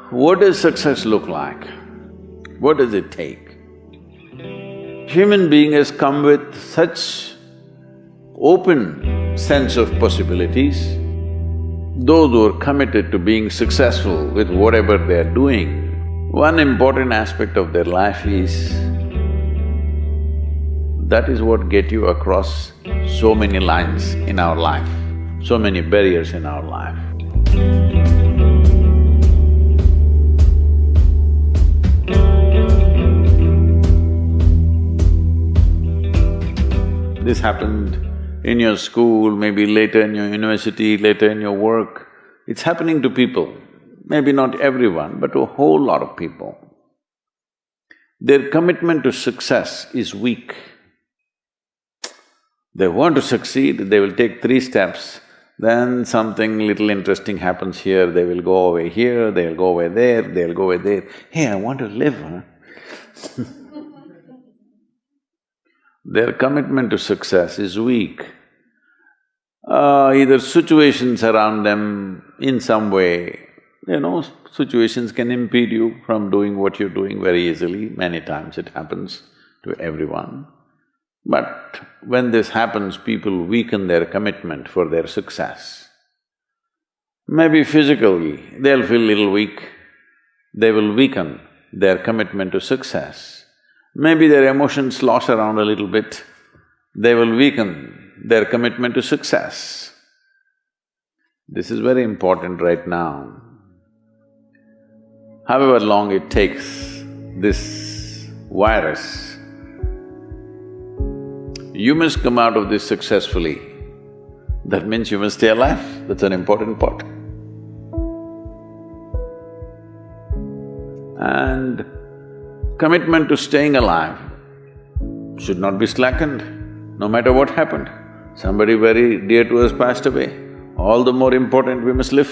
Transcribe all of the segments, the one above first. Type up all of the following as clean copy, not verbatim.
What does success look like? What does it take? Human being has come with such open sense of possibilities. Those who are committed to being successful with whatever they are doing, one important aspect of their life is that is what get you across so many lines in our life, so many barriers in our life. This happened in your school, maybe later in your university, later in your work. It's happening to people, maybe not everyone, but to a whole lot of people. Their commitment to success is weak. They want to succeed, they will take 3 steps, then something little interesting happens here, they will go away here, they'll go away there, they'll go away there. Hey, I want to live, huh? Their commitment to success is weak. Either situations around them in some way, situations can impede you from doing what you're doing very easily. Many times it happens to everyone. But when this happens, people weaken their commitment for their success. Maybe physically, they'll feel little weak, they will weaken their commitment to success. Maybe their emotions slosh around a little bit, they will weaken their commitment to success. This is very important right now. However long it takes, this virus, you must come out of this successfully. That means you must stay alive, that's an important part. And commitment to staying alive should not be slackened, no matter what happened. Somebody very dear to us passed away, all the more important we must live.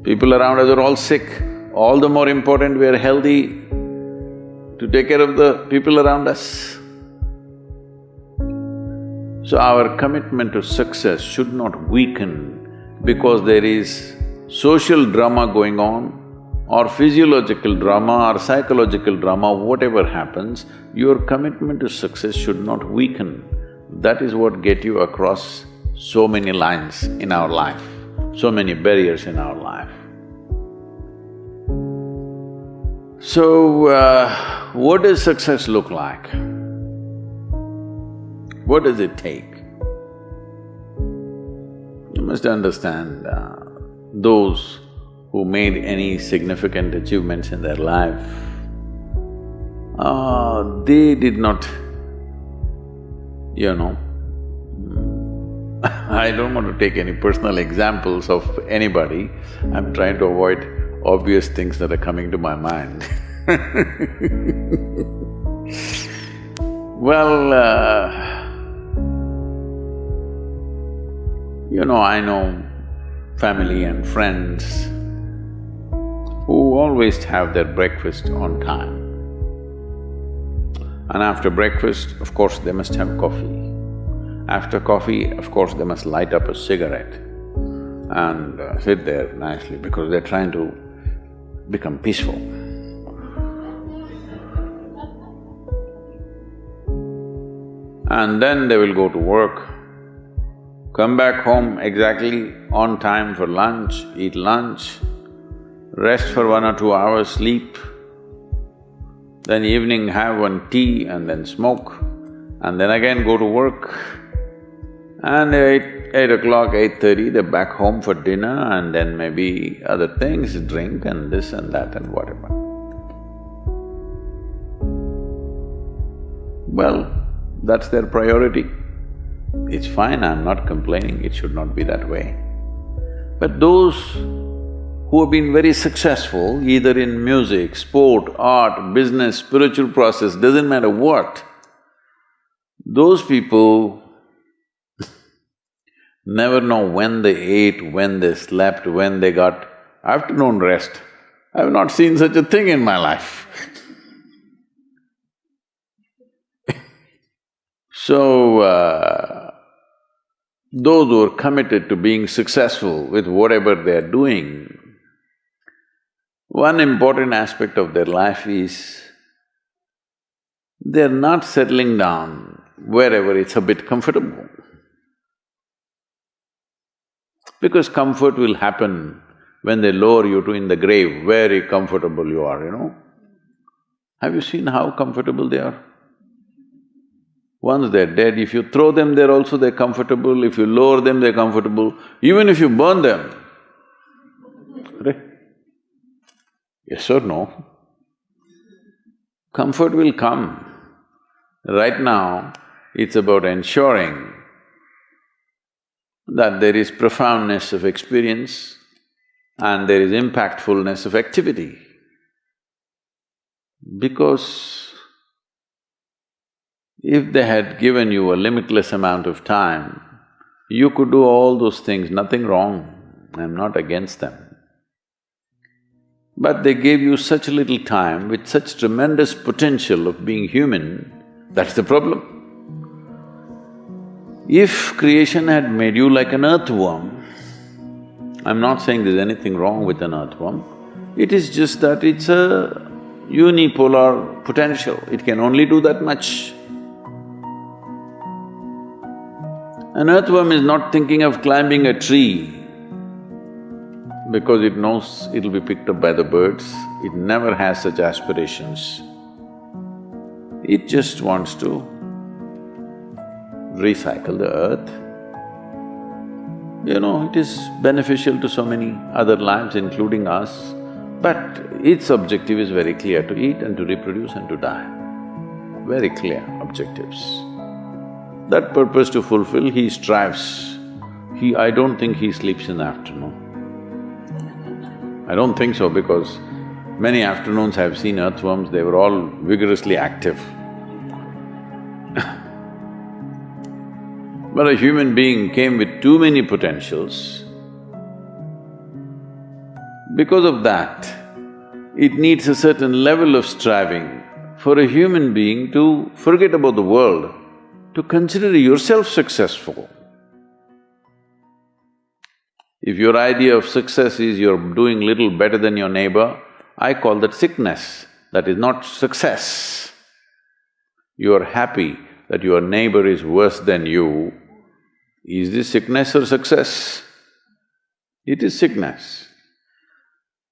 People around us are all sick, all the more important we are healthy to take care of the people around us. So our commitment to success should not weaken because there is social drama going on, or physiological drama or psychological drama, whatever happens, your commitment to success should not weaken. That is what get you across so many lines in our life, so many barriers in our life. So, what does success look like? What does it take? You must understand, those who made any significant achievements in their life, they did not, I don't want to take any personal examples of anybody, I'm trying to avoid obvious things that are coming to my mind. Well, I know family and friends who always have their breakfast on time. And after breakfast, of course, they must have coffee. After coffee, of course, they must light up a cigarette and sit there nicely because they're trying to become peaceful. And then they will go to work, come back home exactly on time for lunch, eat lunch, rest for 1 or 2 hours, sleep, then evening have one tea and then smoke, and then again go to work. And 8 o'clock, 8:30, they're back home for dinner and then maybe other things, drink and this and that and whatever. Well, that's their priority. It's fine, I'm not complaining, it should not be that way. But those who have been very successful, either in music, sport, art, business, spiritual process, doesn't matter what, those people never know when they ate, when they slept, when they got afternoon rest. I've not seen such a thing in my life. So, those who are committed to being successful with whatever they are doing, one important aspect of their life is they're not settling down wherever it's a bit comfortable. Because comfort will happen when they lower you to in the grave, very comfortable you are, you know. Have you seen how comfortable they are? Once they're dead, if you throw them there also they're comfortable, if you lower them they're comfortable, even if you burn them. Right? Yes or no? Comfort will come. Right now, it's about ensuring that there is profoundness of experience and there is impactfulness of activity. Because if they had given you a limitless amount of time, you could do all those things, nothing wrong, I'm not against them. But they gave you such little time with such tremendous potential of being human, that's the problem. If creation had made you like an earthworm, I'm not saying there's anything wrong with an earthworm, it is just that it's a unipolar potential, it can only do that much. An earthworm is not thinking of climbing a tree because it knows it'll be picked up by the birds, it never has such aspirations. It just wants to recycle the earth. You know, it is beneficial to so many other lives, including us, but its objective is very clear, to eat and to reproduce and to die. Very clear objectives. That purpose to fulfill, he strives. I don't think he sleeps in the afternoon. I don't think so because many afternoons I've seen earthworms, they were all vigorously active. But a human being came with too many potentials. Because of that, it needs a certain level of striving for a human being to forget about the world, to consider yourself successful. If your idea of success is you're doing little better than your neighbor, I call that sickness, that is not success. You're happy that your neighbor is worse than you. Is this sickness or success? It is sickness.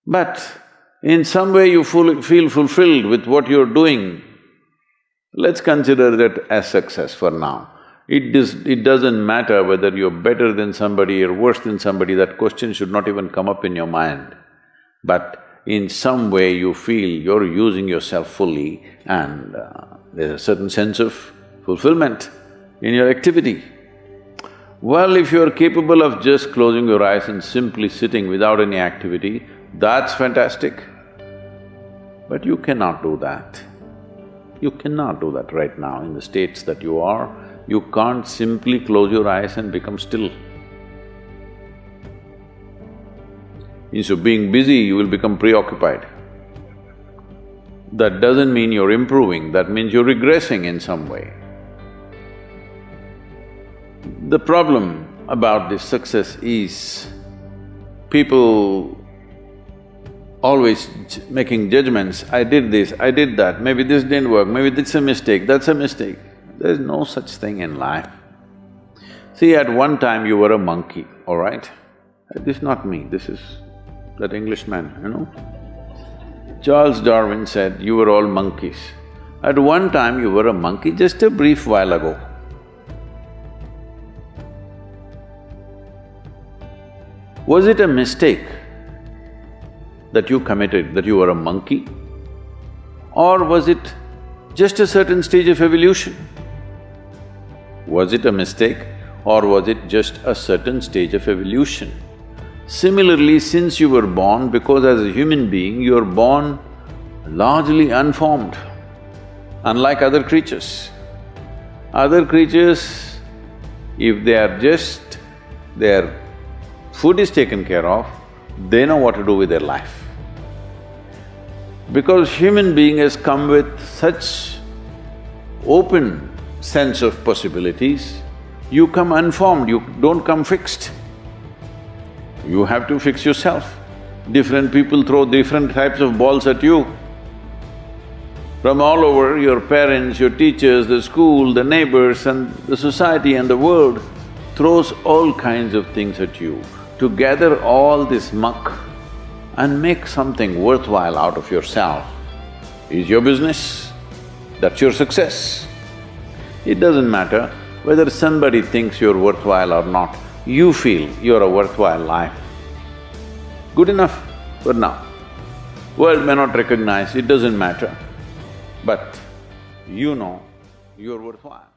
But in some way you feel fulfilled with what you're doing, let's consider that as success for now. It doesn't matter whether you're better than somebody or worse than somebody, that question should not even come up in your mind. But in some way you feel you're using yourself fully and there's a certain sense of fulfillment in your activity. Well, if you're capable of just closing your eyes and simply sitting without any activity, that's fantastic. But you cannot do that. You cannot do that right now in the states that you are. You can't simply close your eyes and become still. Instead of being busy, you will become preoccupied. That doesn't mean you're improving, that means you're regressing in some way. The problem about this success is people always making judgments, I did this, I did that, maybe this didn't work, maybe this is a mistake, that's a mistake. There's no such thing in life. See, at one time you were a monkey, all right? This is not me, this is that Englishman, you know? Charles Darwin said, you were all monkeys. At one time you were a monkey, just a brief while ago. Was it a mistake that you committed, that you were a monkey? Or was it just a certain stage of evolution? Was it a mistake or was it just a certain stage of evolution? Similarly, since you were born, because as a human being, you are born largely unformed, unlike other creatures. Other creatures, if they are just… their food is taken care of, they know what to do with their life. Because human being has come with such open sense of possibilities, You come unformed, you don't come fixed. You have to fix yourself. Different people throw different types of balls at you. From all over, your parents, your teachers, the school, the neighbors and the society and the world throws all kinds of things at you. To gather all this muck and make something worthwhile out of yourself is your business. That's your success. It doesn't matter whether somebody thinks you're worthwhile or not, you feel you're a worthwhile life. Good enough for now. World may not recognize, it doesn't matter, but you know you're worthwhile.